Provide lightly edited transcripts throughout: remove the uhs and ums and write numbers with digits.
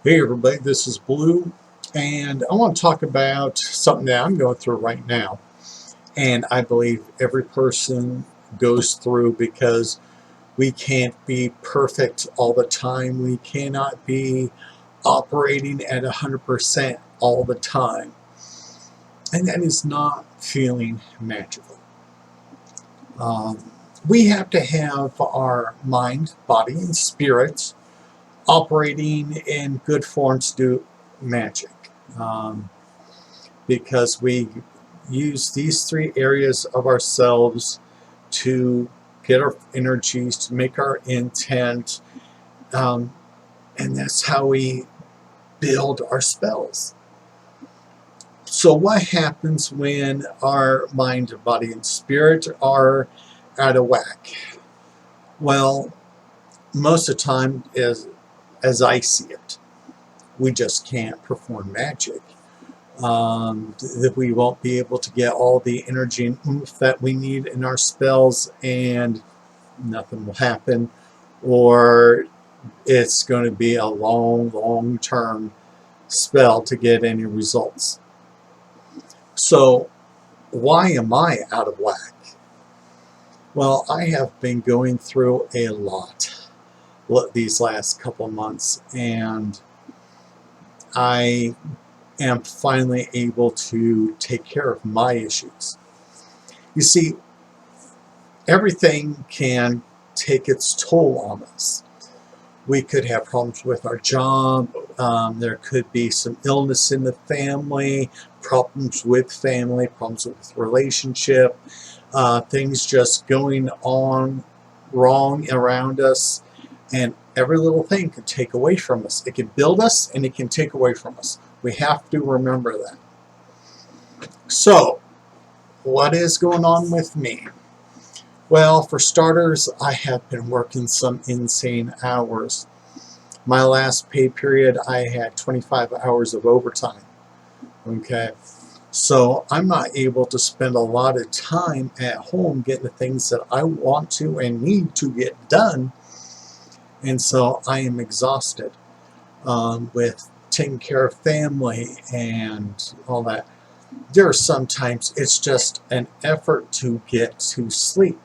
Hey everybody, this is Blue, and I want to talk about something that I'm going through right now. And I believe every person goes through because we can't be perfect all the time. We cannot be operating at 100% all the time. And that is not feeling magical. Um, we have to have our mind, body, and spirit operating in good form to do magic. Um, because we use these three areas of ourselves to get our energies, to make our intent, um, and that's how we build our spells. So, what happens when our mind, body, and spirit are out of whack? Well, most of the time, as I see it, we just can't perform magic. That we won't be able to get all the energy and oomph that we need in our spells, and nothing will happen, or it's going to be a long term spell to get any results. So, why am I out of whack? Well, I have been going through a lot these last couple of months, and I am finally able to take care of my issues. You see, everything can take its toll on us. We could have problems with our job. There could be some illness in the family, problems with relationship, things just going on wrong around us. And every little thing can take away from us. It can build us and it can take away from us. We have to remember that. So, what is going on with me? Well, for starters, I have been working some insane hours. My last pay period, I had 25 hours of overtime. Okay. So I'm not able to spend a lot of time at home getting the things that I want to and need to get done. And so I am exhausted with taking care of family and all that. There are sometimes it's just an effort to get to sleep.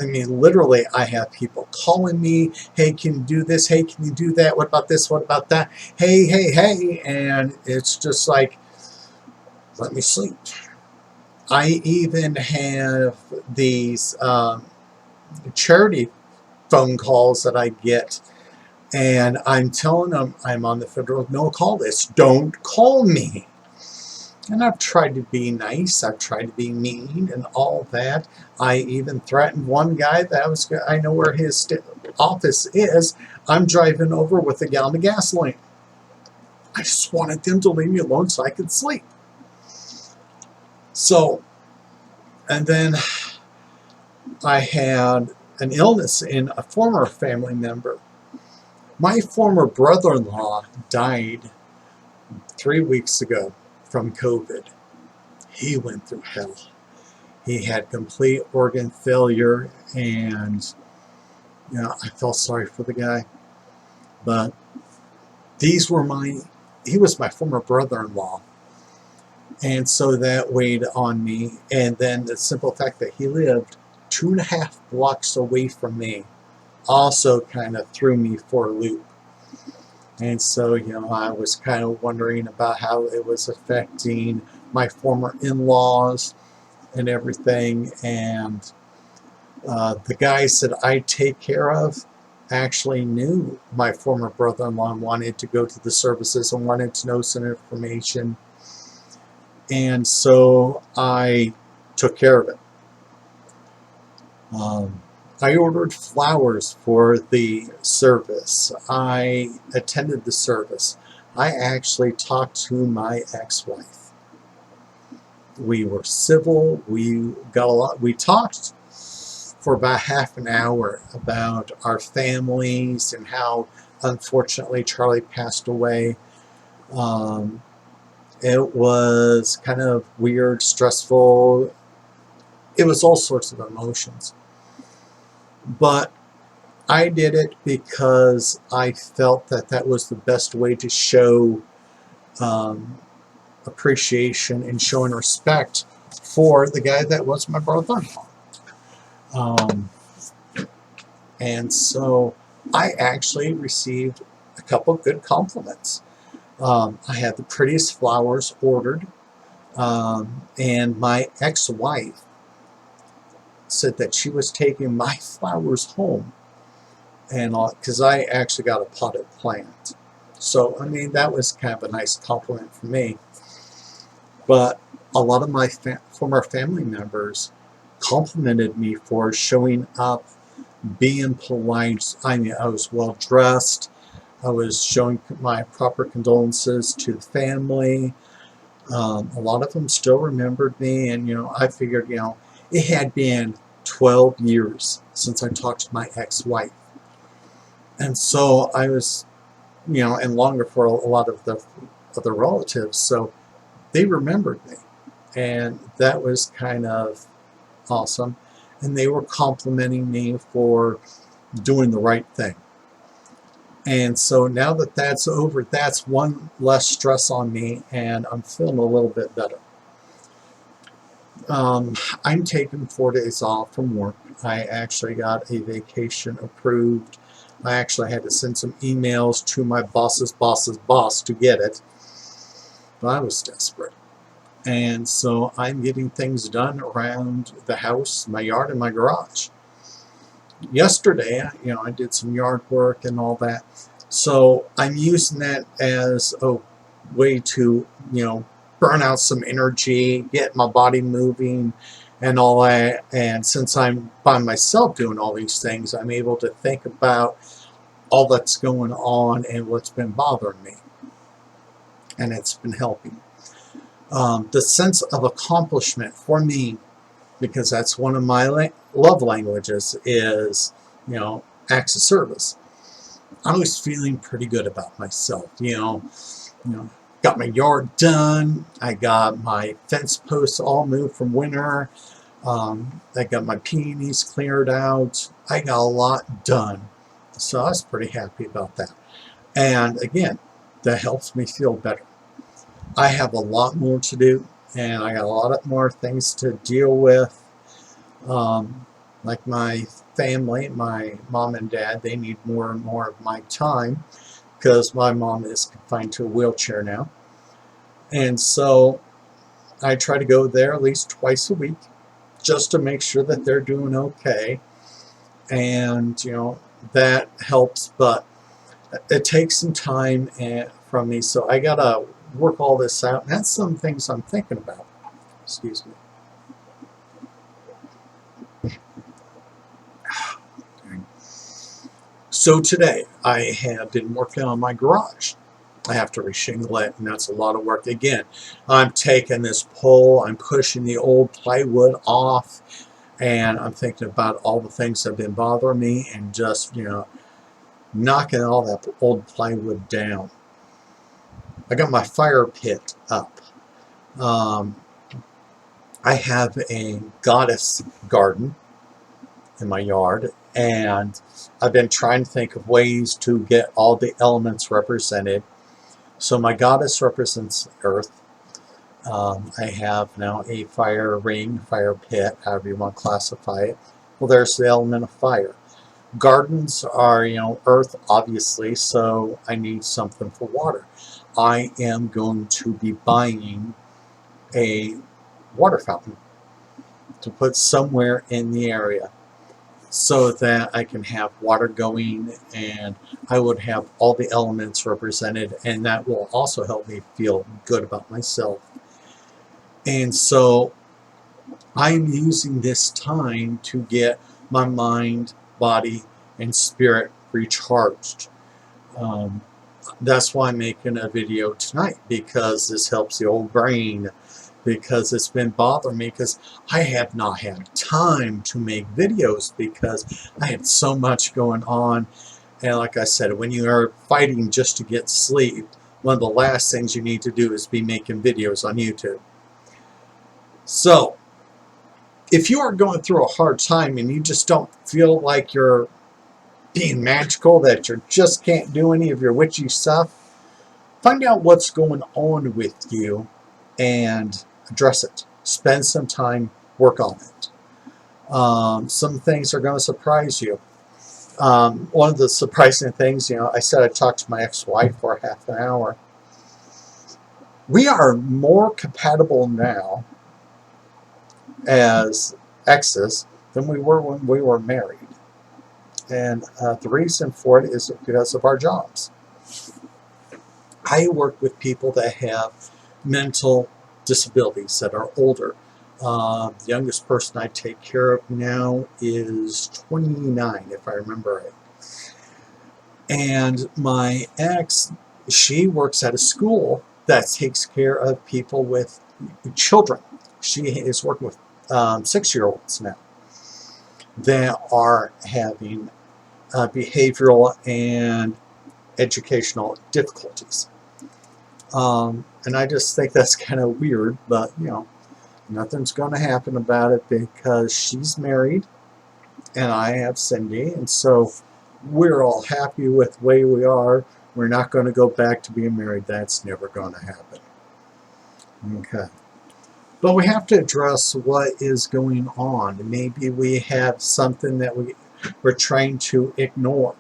I mean, literally, I have people calling me, hey, can you do this? Hey, can you do that? What about this? What about that? Hey. And it's just like, let me sleep. I even have these charity phone calls that I get, and I'm telling them I'm on the federal no-call list. Don't call me. And I've tried to be nice. I've tried to be mean and all that. I even threatened one guy that I know where his office is. I'm driving over with a gallon of gasoline. I just wanted them to leave me alone so I could sleep. So, and then I had an illness in a former family member. My former brother-in-law died 3 weeks ago from COVID. He went through hell. He had complete organ failure, and I felt sorry for the guy. But he was my former brother-in-law, and so that weighed on me. And then the simple fact that he lived 2.5 blocks away from me also kind of threw me for a loop. And so, I was kind of wondering about how it was affecting my former in-laws and everything. And the guys that I take care of actually knew my former brother-in-law and wanted to go to the services and wanted to know some information. And so I took care of it. I ordered flowers for the service. I attended the service. I actually talked to my ex-wife. We were civil. We got a lot. We talked for about half an hour about our families and how, unfortunately, Charlie passed away. It was kind of weird, stressful. It was all sorts of emotions. But I did it because I felt that that was the best way to show um, appreciation and showing respect for the guy that was my brother-in-law. Um, and so I actually received a couple good compliments. I had the prettiest flowers ordered, and my ex-wife said that she was taking my flowers home, and because I actually got a potted plant. So, I mean, that was kind of a nice compliment for me. But a lot of my former family members complimented me for showing up, being polite. I mean, I was well dressed. I was showing my proper condolences to the family. A lot of them still remembered me, and I figured, it had been 12 years since I talked to my ex-wife, and so I was, and longer for a lot of the other relatives. So they remembered me, and that was kind of awesome. And they were complimenting me for doing the right thing. And so now that that's over, that's one less stress on me, and I'm feeling a little bit better. I'm taking 4 days off from work. I actually got a vacation approved. I actually had to send some emails to my boss's boss's boss to get it, but I was desperate. And so I'm getting things done around the house, my yard, and my garage. Yesterday, I did some yard work and all that. So I'm using that as a way to, burn out some energy, get my body moving and all that. And since I'm by myself doing all these things, I'm able to think about all that's going on and what's been bothering me. And it's been helping. The sense of accomplishment for me, because that's one of my love languages, is, acts of service. I was feeling pretty good about myself, got my yard done. I got my fence posts all moved from winter. I got my peonies cleared out. I got a lot done. So I was pretty happy about that. And again, that helps me feel better. I have a lot more to do, and I got a lot more things to deal with. Like my family, my mom and dad, they need more and more of my time because my mom is confined to a wheelchair now. And so I try to go there at least twice a week just to make sure that they're doing okay. And, that helps, but it takes some time from me. So I got to work all this out. And that's some things I'm thinking about. Excuse me. So today I have been working on my garage. I have to reshingle it, and that's a lot of work. Again, I'm taking this pole, I'm pushing the old plywood off, and I'm thinking about all the things that have been bothering me and just, knocking all that old plywood down. I got my fire pit up. I have a goddess garden in my yard, and I've been trying to think of ways to get all the elements represented. So my goddess represents earth. I have now a fire ring, fire pit, however you want to classify it. Well, there's the element of fire. Gardens are, earth, obviously, so I need something for water. I am going to be buying a water fountain to put somewhere in the area so that I can have water going, and I would have all the elements represented, and that will also help me feel good about myself. And so I'm using this time to get my mind, body, and spirit recharged. That's why I'm making a video tonight, because this helps the old brain, because it's been bothering me, because I have not had time to make videos because I had so much going on. And like I said, when you are fighting just to get sleep, one of the last things you need to do is be making videos on YouTube. So if you are going through a hard time and you just don't feel like you're being magical, that you just can't do any of your witchy stuff, find out what's going on with you and address it. Spend some time, work on it. Some things are going to surprise you. One of the surprising things, I said I talked to my ex-wife for half an hour. We are more compatible now as exes than we were when we were married. And the reason for it is because of our jobs. I work with people that have mental disabilities that are older. The youngest person I take care of now is 29, if I remember right. And my ex, she works at a school that takes care of people with children. She is working with 6-year-olds now that are having behavioral and educational difficulties. And I just think that's kind of weird, but nothing's going to happen about it because she's married and I have Cindy, and so we're all happy with the way we are. We're not going to go back to being married. That's never going to happen. Okay. But we have to address what is going on. Maybe we have something that we're trying to ignore.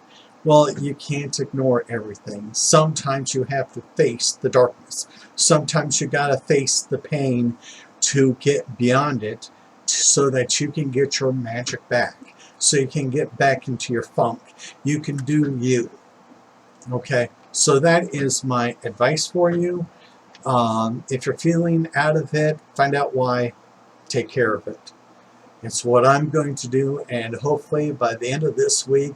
Well, you can't ignore everything. Sometimes you have to face the darkness. Sometimes you got to face the pain to get beyond it so that you can get your magic back. So you can get back into your funk. You can do you. Okay? So that is my advice for you. If you're feeling out of it, find out why, take care of it. It's what I'm going to do, and hopefully by the end of this week,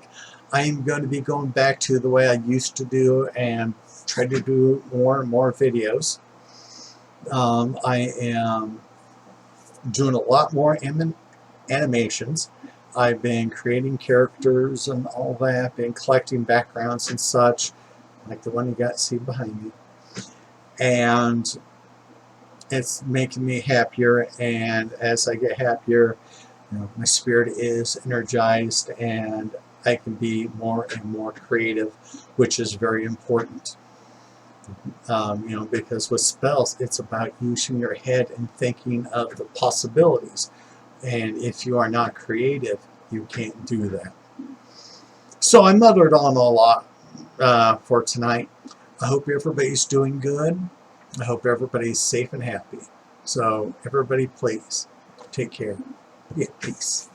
I am going to be going back to the way I used to do and try to do more and more videos. I am doing a lot more animations. I've been creating characters and all that, been collecting backgrounds and such, like the one you got to see behind me. And it's making me happier, and as I get happier, my spirit is energized and I can be more and more creative, which is very important. Because with spells, it's about using your head and thinking of the possibilities. And if you are not creative, you can't do that. So I muttered on a lot for tonight. I hope everybody's doing good. I hope everybody's safe and happy. So everybody, please take care. Yeah, peace.